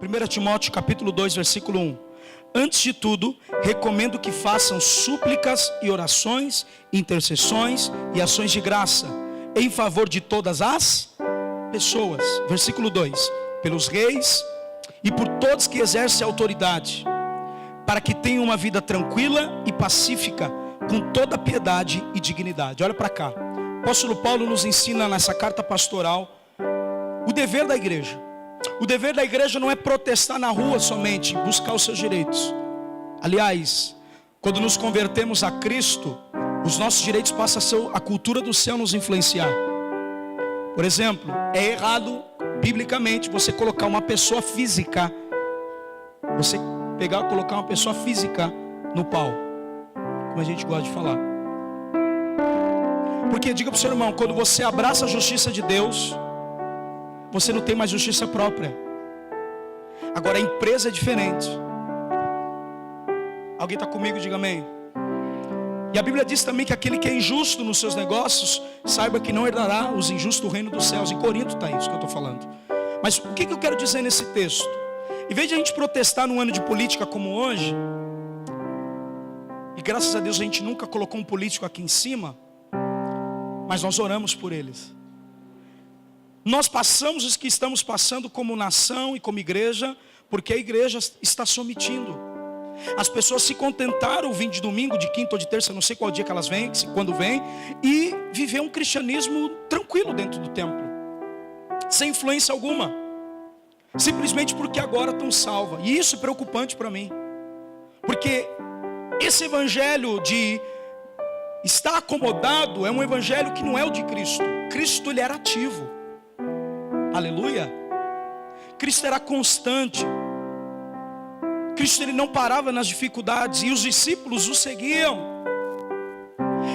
1 Timóteo capítulo 2, versículo 1. Antes de tudo, recomendo que façam súplicas e orações, intercessões e ações de graça, em favor de todas as pessoas. Versículo 2. Pelos reis e por todos que exercem autoridade, para que tenham uma vida tranquila e pacífica, com toda piedade e dignidade. Olha para cá. O apóstolo Paulo nos ensina nessa carta pastoral o dever da igreja. O dever da igreja não é protestar na rua somente, buscar os seus direitos. Aliás, quando nos convertemos a Cristo, os nossos direitos passam a ser a cultura do céu nos influenciar. Por exemplo, é errado, biblicamente, você colocar uma pessoa física, você pegar e colocar uma pessoa física no pau, como a gente gosta de falar. Porque diga para o seu irmão, quando você abraça a justiça de Deus, você não tem mais justiça própria. Agora a empresa é diferente. Alguém está comigo? Diga amém. E a Bíblia diz também que aquele que é injusto nos seus negócios, saiba que não herdará os injustos do reino dos céus. Em Corinto está isso que eu estou falando. Mas o que eu quero dizer nesse texto? Em vez de a gente protestar num ano de política como hoje, e graças a Deus a gente nunca colocou um político aqui em cima, mas nós oramos por eles. Nós passamos os que estamos passando como nação e como igreja, porque a igreja está se omitindo. As pessoas se contentaram vir de domingo, de quinta ou de terça, não sei qual dia que elas vêm, quando vêm, e viver um cristianismo tranquilo dentro do templo, sem influência alguma, simplesmente porque agora estão salvas. E isso é preocupante para mim, porque esse evangelho de estar acomodado é um evangelho que não é o de Cristo. Cristo, ele era ativo. Aleluia. Cristo era constante. Cristo, ele não parava nas dificuldades, e os discípulos o seguiam.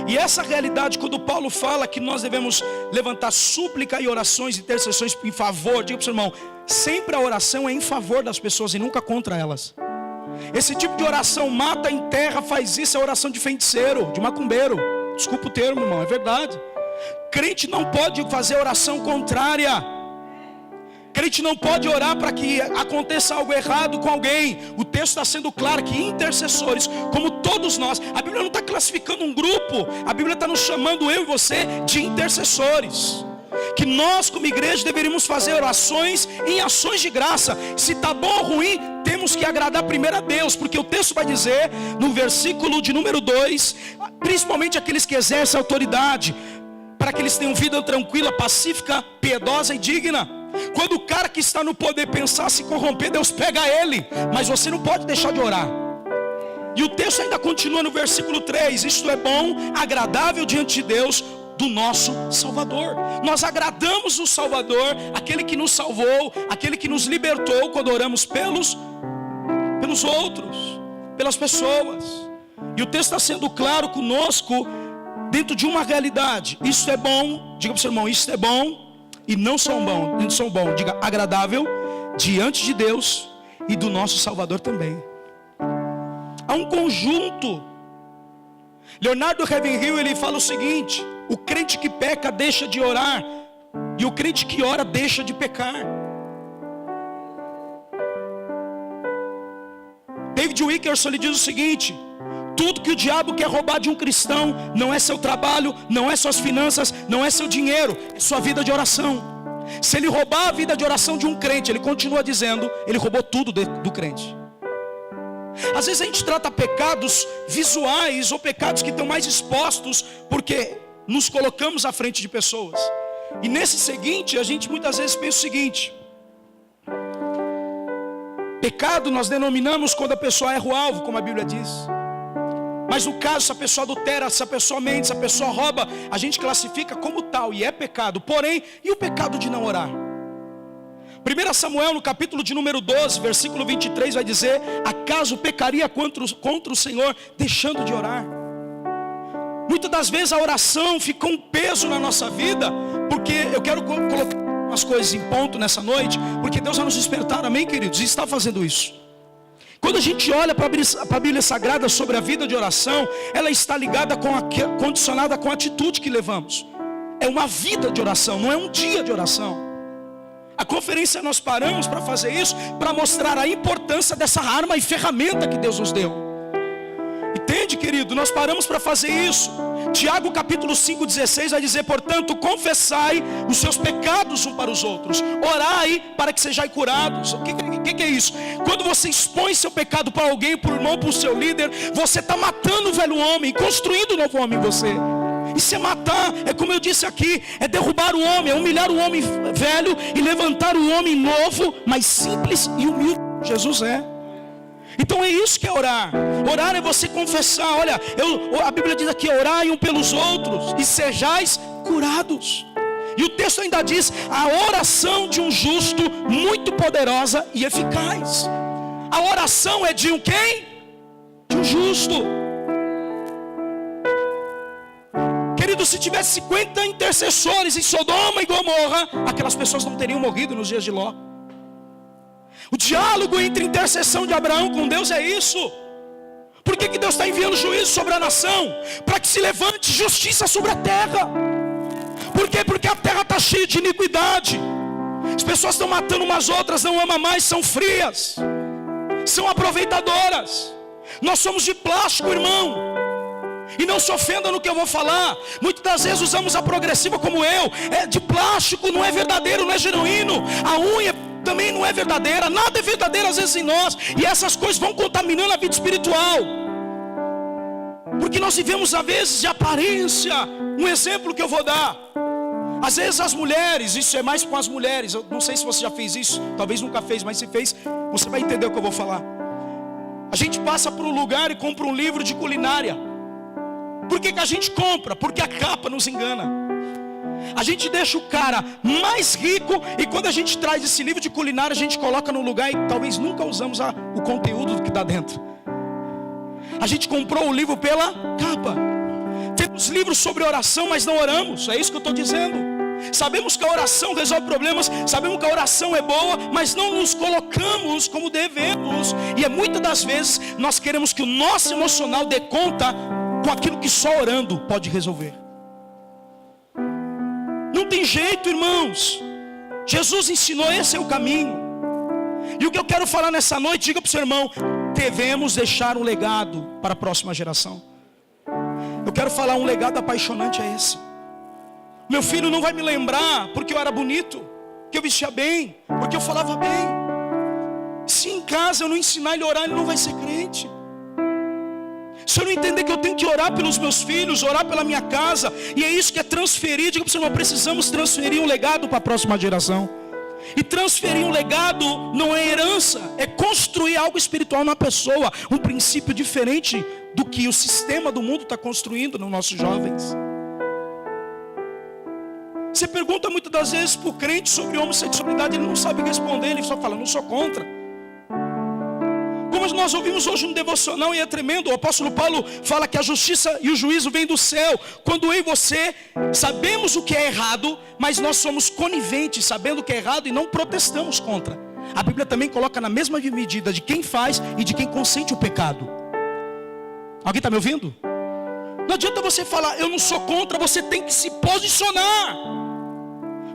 E essa realidade, quando Paulo fala que nós devemos levantar súplica e orações e intercessões em favor, diga para o seu irmão, sempre a oração é em favor das pessoas e nunca contra elas. Esse tipo de oração mata, enterra, faz isso, é oração de feiticeiro, de macumbeiro. Desculpa o termo, irmão, é verdade. Crente não pode fazer oração contrária. Crente não pode orar para que aconteça algo errado com alguém. O texto está sendo claro que intercessores, como todos nós, a Bíblia não está classificando um grupo, a Bíblia está nos chamando, eu e você, de intercessores. Que nós como igreja deveríamos fazer orações em ações de graça. Se está bom ou ruim, temos que agradar primeiro a Deus, porque o texto vai dizer, no versículo de número 2, principalmente aqueles que exercem autoridade, para que eles tenham vida tranquila, pacífica, piedosa e digna. Quando o cara que está no poder pensar se corromper, Deus pega ele, mas você não pode deixar de orar. E o texto ainda continua no versículo 3, isto é bom, agradável diante de Deus, do nosso Salvador. Nós agradamos o Salvador, aquele que nos salvou, aquele que nos libertou, quando oramos pelos outros, pelas pessoas. E o texto está sendo claro conosco, dentro de uma realidade. Isso é bom, diga para o seu irmão, isso é bom, e não são bom, diga agradável diante de Deus e do nosso Salvador também. Há um conjunto. Leonardo Ravenhill, ele fala o seguinte: o crente que peca deixa de orar, e o crente que ora deixa de pecar. David Wilkerson, ele diz o seguinte: tudo que o diabo quer roubar de um cristão não é seu trabalho, não é suas finanças, não é seu dinheiro, é sua vida de oração. Se ele roubar a vida de oração de um crente, ele continua dizendo, ele roubou tudo do crente. Às vezes a gente trata pecados visuais ou pecados que estão mais expostos, porque nos colocamos à frente de pessoas. E nesse seguinte, a gente muitas vezes pensa o seguinte: pecado nós denominamos quando a pessoa erra o alvo, como a Bíblia diz. Mas no caso, se a pessoa adultera, se a pessoa mente, se a pessoa rouba, a gente classifica como tal, e é pecado. Porém, e o pecado de não orar? 1 Samuel, no capítulo de número 12, versículo 23, vai dizer: acaso pecaria contra o Senhor, deixando de orar? Muitas das vezes a oração fica um peso na nossa vida, porque eu quero colocar umas coisas em ponto nessa noite, porque Deus vai nos despertar, amém, queridos? E está fazendo isso. Quando a gente olha para a Bíblia Sagrada sobre a vida de oração, ela está ligada condicionada com a atitude que levamos. É uma vida de oração, não é um dia de oração. A conferência nós paramos para fazer isso, para mostrar a importância dessa arma e ferramenta que Deus nos deu. Entende, querido? Nós paramos para fazer isso. Tiago capítulo 5:16 vai dizer: portanto, confessai os seus pecados uns para os outros, orai para que sejais curados. O que é isso? Quando você expõe seu pecado para alguém, para o irmão, para o seu líder, você está matando o velho homem, construindo o novo homem em você. Isso é matar, é como eu disse aqui, é derrubar o homem, é humilhar o homem velho e levantar o homem novo, mais simples e humilde. Jesus é. Então é isso que é orar. Orar é você confessar. Olha, a Bíblia diz aqui: orai um pelos outros e sejais curados. E o texto ainda diz: a oração de um justo muito poderosa e eficaz. A oração é de um quem? De um justo. Querido, se tivesse 50 intercessores em Sodoma e Gomorra, aquelas pessoas não teriam morrido nos dias de Ló. O diálogo entre intercessão de Abraão com Deus é isso. Por que Deus está enviando juízo sobre a nação? Para que se levante justiça sobre a terra. Por quê? Porque a terra está cheia de iniquidade. As pessoas estão matando umas outras, não amam mais, são frias, são aproveitadoras. Nós somos de plástico, irmão. E não se ofenda no que eu vou falar. Muitas das vezes usamos a progressiva como eu. É de plástico, não é verdadeiro, não é genuíno. A unha também não é verdadeira. Nada é verdadeiro às vezes em nós. E essas coisas vão contaminando a vida espiritual. Porque nós vivemos às vezes de aparência. Um exemplo que eu vou dar: às vezes as mulheres, isso é mais com as mulheres, eu não sei se você já fez isso, talvez nunca fez, mas se fez, você vai entender o que eu vou falar. A gente passa por um lugar e compra um livro de culinária. Por que a gente compra? Porque a capa nos engana. A gente deixa o cara mais rico, e quando a gente traz esse livro de culinária, a gente coloca no lugar e talvez nunca usamos o conteúdo que está dentro. A gente comprou o livro pela capa. Temos livros sobre oração, mas não oramos. É isso que eu estou dizendo. Sabemos que a oração resolve problemas, sabemos que a oração é boa, mas não nos colocamos como devemos. E muitas das vezes nós queremos que o nosso emocional dê conta com aquilo que só orando pode resolver. Não tem jeito, irmãos. Jesus ensinou, esse é o caminho. E o que eu quero falar nessa noite, diga para o seu irmão: devemos deixar um legado para a próxima geração. Eu quero falar, um legado apaixonante é esse. Meu filho não vai me lembrar porque eu era bonito, que eu vestia bem, porque eu falava bem. Se em casa eu não ensinar ele a orar, ele não vai ser crente. Se eu não entender que eu tenho que orar pelos meus filhos, orar pela minha casa, e é isso que é transferir, diga para o seu irmão: precisamos transferir um legado para a próxima geração. E transferir um legado não é herança, é construir algo espiritual na pessoa, um princípio diferente do que o sistema do mundo está construindo nos nossos jovens. Você pergunta muitas das vezes para o crente sobre homossexualidade, ele não sabe responder, ele só fala: não sou contra. Como nós ouvimos hoje no devocional, e é tremendo, o apóstolo Paulo fala que a justiça e o juízo vêm do céu, quando eu e você sabemos o que é errado, mas nós somos coniventes, sabendo o que é errado, e não protestamos contra. A Bíblia também coloca na mesma medida de quem faz e de quem consente o pecado. Alguém está me ouvindo? Não adianta você falar: eu não sou contra, você tem que se posicionar.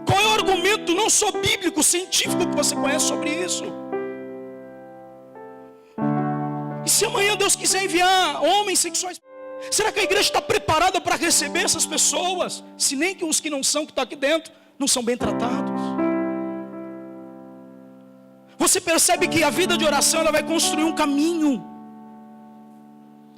Qual é o argumento não só bíblico, científico que você conhece sobre isso? E se amanhã Deus quiser enviar homens sexuais, será que a igreja está preparada para receber essas pessoas? Se nem que os que não são, que estão aqui dentro, não são bem tratados. Você percebe que a vida de oração, ela vai construir um caminho.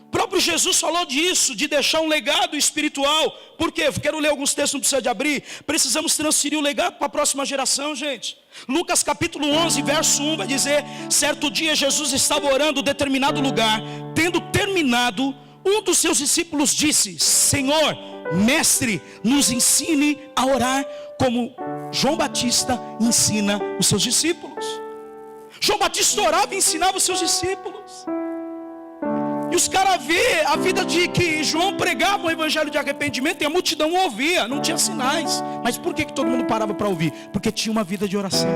O próprio Jesus falou disso, de deixar um legado espiritual. Por quê? Quero ler alguns textos, não precisa de abrir. Precisamos transferir o legado para a próxima geração, gente. Lucas capítulo 11, verso 1 vai dizer: certo dia Jesus estava orando em determinado lugar. Tendo terminado, um dos seus discípulos disse: Senhor, mestre, nos ensine a orar como João Batista ensina os seus discípulos. João Batista orava e ensinava os seus discípulos. E os caras vê a vida de que João pregava o evangelho de arrependimento e a multidão ouvia, não tinha sinais. Mas por que todo mundo parava para ouvir? Porque tinha uma vida de oração.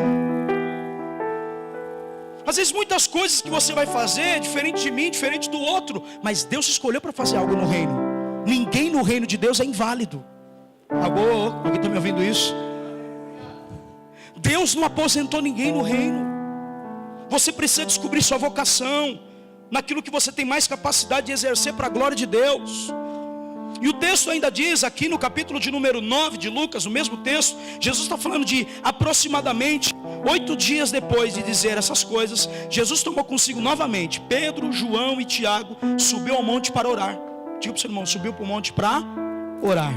Às vezes muitas coisas que você vai fazer, diferente de mim, diferente do outro, mas Deus escolheu para fazer algo no reino. Ninguém no reino de Deus é inválido. Alguém está me ouvindo isso? Deus não aposentou ninguém no reino. Você precisa descobrir sua vocação, naquilo que você tem mais capacidade de exercer para a glória de Deus. E o texto ainda diz, aqui no capítulo de número 9 de Lucas, o mesmo texto, Jesus está falando de aproximadamente 8 dias depois de dizer essas coisas, Jesus tomou consigo novamente Pedro, João e Tiago, subiu ao monte para orar. Diga para o seu irmão, subiu para o monte para orar.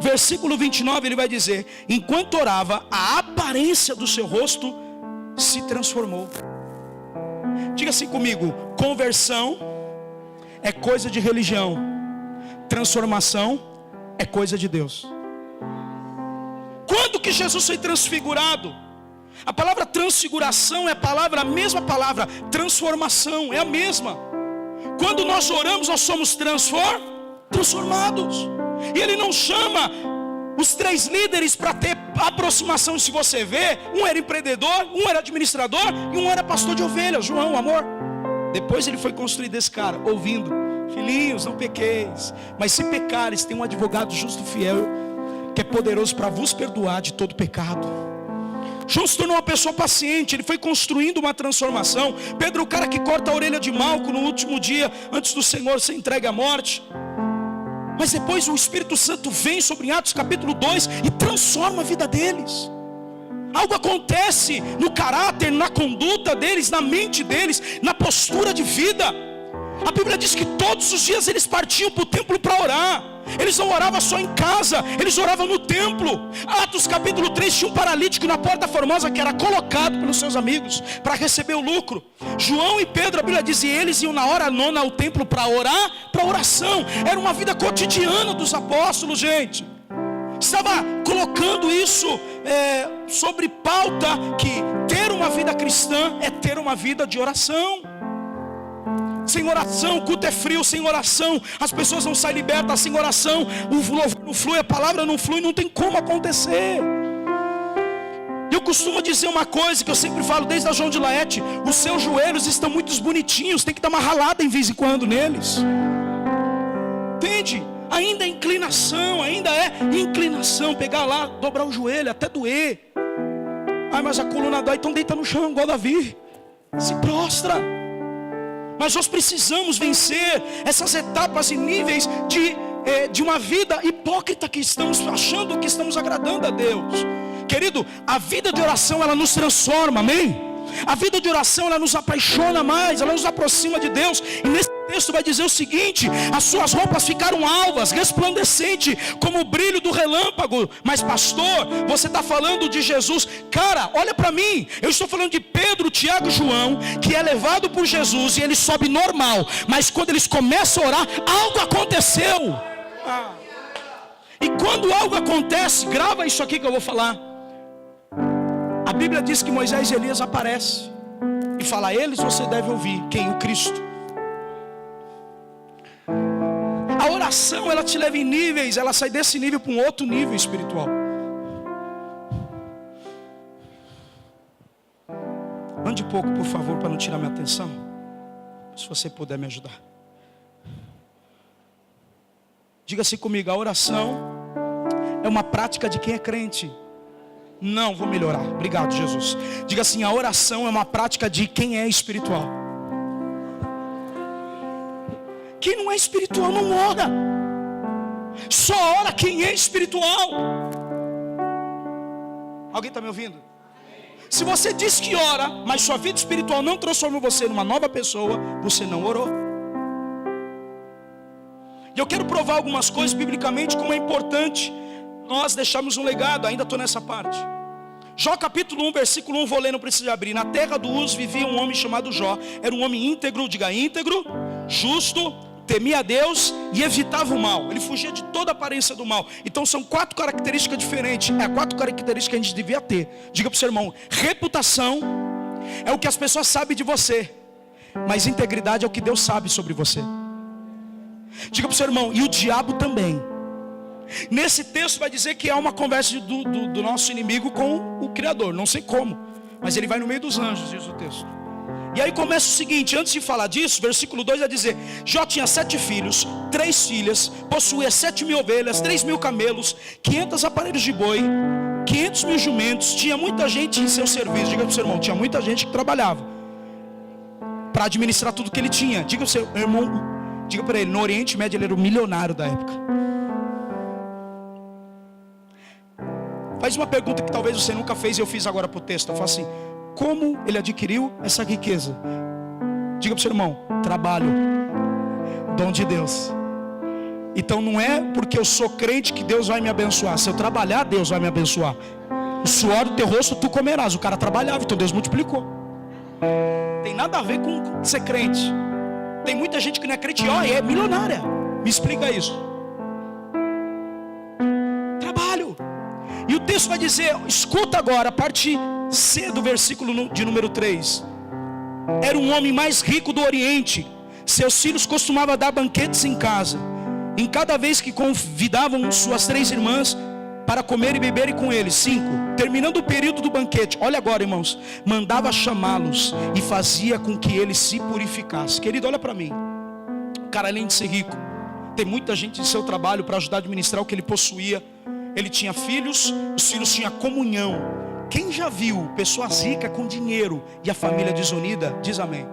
Versículo 29 ele vai dizer: enquanto orava, a aparência do seu rosto se transformou. Diga assim comigo: conversão é coisa de religião, transformação é coisa de Deus. Quando que Jesus foi transfigurado? A palavra transfiguração é a mesma palavra transformação, é a mesma. Quando nós oramos, nós somos transformados. E ele não chama os 3 líderes para ter aproximação. Se você vê, um era empreendedor, um era administrador e um era pastor de ovelhas, João, amor. Depois ele foi construído esse cara, ouvindo: filhinhos, não pequeis, mas se pecares, tem um advogado justo e fiel, que é poderoso para vos perdoar de todo pecado. João se tornou uma pessoa paciente, ele foi construindo uma transformação. Pedro, o cara que corta a orelha de Malco no último dia, antes do Senhor ser entregue à morte. Mas depois o Espírito Santo vem sobre Atos capítulo 2 e transforma a vida deles. Algo acontece no caráter, na conduta deles, na mente deles, na postura de vida. A Bíblia diz que todos os dias eles partiam para o templo para orar. Eles não oravam só em casa, eles oravam no templo. Atos capítulo 3 tinha um paralítico na porta formosa que era colocado pelos seus amigos para receber o lucro. João e Pedro, a Bíblia diz, e eles iam na hora 9 ao templo para orar, para oração. Era uma vida cotidiana dos apóstolos, gente. Estava colocando isso sobre pauta, que ter uma vida cristã é ter uma vida de oração. Sem oração, o culto é frio. Sem oração, as pessoas não saem libertas. Sem oração, o louvor não flui, a palavra não flui, não tem como acontecer. Eu costumo dizer uma coisa que eu sempre falo desde a João de Laete: os seus joelhos estão muito bonitinhos, tem que dar uma ralada em vez em quando neles. Entende? Ainda é inclinação, pegar lá, dobrar o joelho, até doer. Ai, mas a coluna dói, então deita no chão, igual Davi, se prostra. Mas nós precisamos vencer essas etapas e níveis de uma vida hipócrita, que estamos achando que estamos agradando a Deus. Querido, a vida de oração, ela nos transforma, amém? A vida de oração, ela nos apaixona mais, ela nos aproxima de Deus. E nesse texto vai dizer o seguinte: as suas roupas ficaram alvas, resplandecente, como o brilho do relâmpago. Mas pastor, você está falando de Jesus. Cara, olha para mim, eu estou falando de Pedro, Tiago e João, que é levado por Jesus e ele sobe normal. Mas quando eles começam a orar, algo aconteceu. E quando algo acontece, grava isso aqui que eu vou falar. A Bíblia diz que Moisés e Elias aparecem e fala: a eles você deve ouvir. Quem? O Cristo. A oração, ela te leva em níveis, ela sai desse nível para um outro nível espiritual. Ande um pouco, por favor, para não tirar minha atenção. Se você puder me ajudar. Diga assim comigo: a oração é uma prática de quem é crente. Não, vou melhorar. Obrigado, Jesus. Diga assim: a oração é uma prática de quem é espiritual. Quem não é espiritual não ora. Só ora quem é espiritual. Alguém está me ouvindo? Se você diz que ora, mas sua vida espiritual não transformou você numa nova pessoa, você não orou. E eu quero provar algumas coisas biblicamente como é importante nós deixarmos um legado. Ainda estou nessa parte. Jó capítulo 1, versículo 1, vou ler, não precisa abrir. Na terra do Uz vivia um homem chamado Jó. Era um homem íntegro, diga íntegro, justo, temia a Deus e evitava o mal. Ele fugia de toda a aparência do mal. Então são 4 características diferentes. É 4 características que a gente devia ter. Diga para o seu irmão: reputação é o que as pessoas sabem de você, mas integridade é o que Deus sabe sobre você. Diga para o seu irmão: e o diabo também. Nesse texto vai dizer que há uma conversa do nosso inimigo com o Criador. Não sei como, mas ele vai no meio dos anjos, diz o texto. E aí começa o seguinte: antes de falar disso, versículo 2 vai dizer: Jó tinha 7 filhos, 3 filhas, possuía 7.000 ovelhas, 3.000 camelos, 500 aparelhos de boi, 500 mil jumentos, tinha muita gente em seu serviço. Diga para o seu irmão, tinha muita gente que trabalhava para administrar tudo que ele tinha. Diga para o seu irmão, diga para ele, no Oriente Médio ele era o milionário da época. Faz uma pergunta que talvez você nunca fez e eu fiz agora para o texto. Eu falo assim, como ele adquiriu essa riqueza? Diga para o seu irmão, trabalho, dom de Deus. Então não é porque eu sou crente que Deus vai me abençoar. Se eu trabalhar, Deus vai me abençoar. O suor do teu rosto tu comerás. O cara trabalhava, então Deus multiplicou. Tem nada a ver com ser crente. Tem muita gente que não é crente e é milionária. Me explica isso. Trabalho. E o texto vai dizer, escuta agora, a parte C do versículo de número 3. Era um homem mais rico do Oriente. Seus filhos costumavam dar banquetes em casa. Em cada vez que convidavam suas 3 irmãs para comer e beberem com eles. 5. Terminando o período do banquete, olha agora, irmãos, mandava chamá-los e fazia com que eles se purificassem. Querido, olha para mim. O cara, além de ser rico, tem muita gente em seu trabalho para ajudar a administrar o que ele possuía. Ele tinha filhos, os filhos tinham comunhão. Quem já viu pessoas ricas com dinheiro e a família desunida? Diz amém.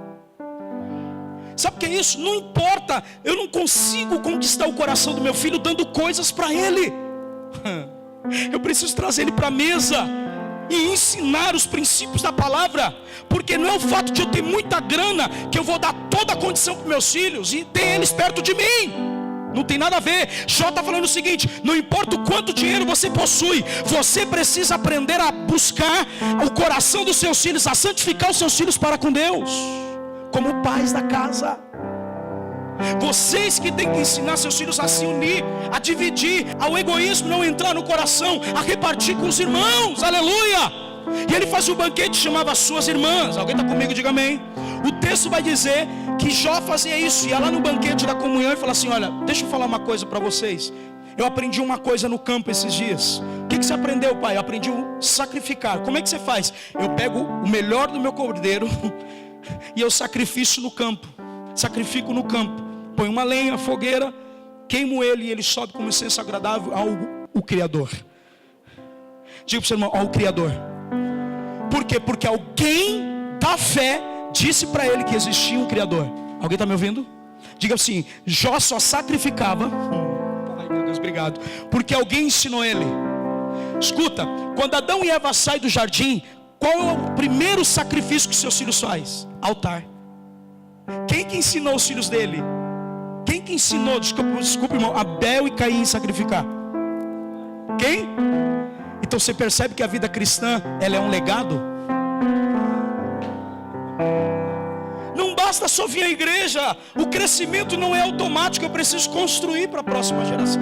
Sabe o que é isso? Não importa, eu não consigo conquistar o coração do meu filho dando coisas para ele. Eu preciso trazer ele para a mesa e ensinar os princípios da palavra. Porque não é o fato de eu ter muita grana que eu vou dar toda a condição para meus filhos e ter eles perto de mim. Não tem nada a ver. Jó está falando o seguinte, não importa o quanto dinheiro você possui, você precisa aprender a buscar o coração dos seus filhos, a santificar os seus filhos para com Deus, como pais da casa. Vocês que têm que ensinar seus filhos a se unir, a dividir, ao egoísmo não entrar no coração, a repartir com os irmãos, aleluia. E ele fazia um banquete, chamava as suas irmãs. Alguém está comigo? Diga amém. O texto vai dizer que Jó fazia isso, ia lá no banquete da comunhão e falava assim, olha, deixa eu falar uma coisa para vocês. Eu aprendi uma coisa no campo esses dias. O que você aprendeu, pai? Eu aprendi a sacrificar. Como é que você faz? Eu pego o melhor do meu cordeiro e eu sacrifico no campo. Sacrifico no campo. Põe uma lenha, fogueira, queimo ele e ele sobe como incenso agradável ao Criador. Diga para o seu irmão, ao Criador. Por quê? Porque alguém da fé disse para ele que existia um Criador. Alguém está me ouvindo? Diga assim, Jó só sacrificava. Ai meu Deus, obrigado. Porque alguém ensinou ele. Escuta, quando Adão e Eva saem do jardim, qual é o primeiro sacrifício que seus filhos fazem? Altar. Quem que ensinou os filhos dele? Quem que ensinou, desculpa irmão, Abel e Caim sacrificar? Quem? Então você percebe que a vida cristã, ela é um legado? Não basta só vir à igreja. O crescimento não é automático. Eu preciso construir para a próxima geração.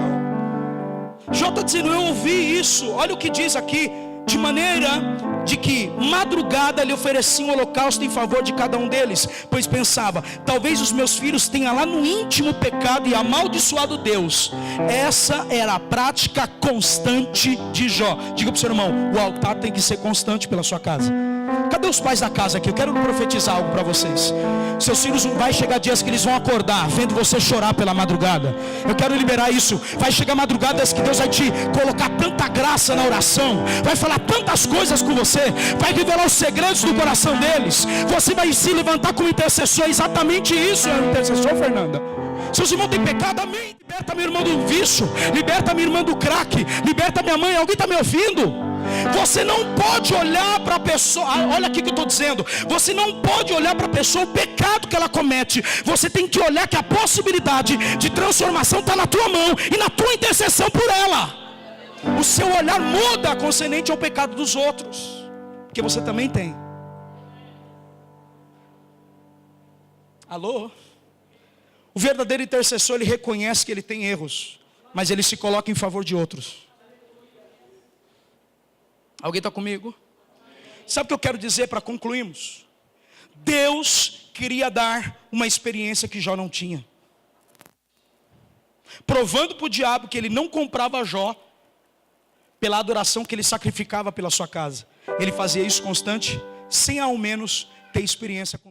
Jó está dizendo, eu ouvi isso. Olha o que diz aqui. De maneira de que madrugada ele oferecia um holocausto em favor de cada um deles, pois pensava, talvez os meus filhos tenham lá no íntimo pecado e amaldiçoado Deus. Essa era a prática constante de Jó. Diga para o seu irmão, o altar tem que ser constante pela sua casa. Cadê os pais da casa aqui? Eu quero profetizar algo para vocês. Seus filhos, vai chegar dias que eles vão acordar vendo você chorar pela madrugada. Eu quero liberar isso. Vai chegar madrugadas que Deus vai te colocar tanta graça na oração, vai falar tantas coisas com você, vai revelar os segredos do coração deles. Você vai se levantar como intercessor. É exatamente isso, é intercessor, Fernanda. Seus irmãos têm pecado, amém. Liberta minha irmã do vício, liberta minha irmã do crack, liberta minha mãe. Alguém está me ouvindo? Você não pode olhar para a pessoa, olha aqui que eu estou dizendo, você não pode olhar para a pessoa o pecado que ela comete. Você tem que olhar que a possibilidade de transformação está na tua mão e na tua intercessão por ela. O seu olhar muda concernente ao pecado dos outros, porque você também tem. Alô? O verdadeiro intercessor, ele reconhece que ele tem erros, mas ele se coloca em favor de outros. Alguém está comigo? Sabe o que eu quero dizer para concluirmos? Deus queria dar uma experiência que Jó não tinha, provando para o diabo que ele não comprava Jó pela adoração que ele sacrificava pela sua casa. Ele fazia isso constante, sem ao menos ter experiência com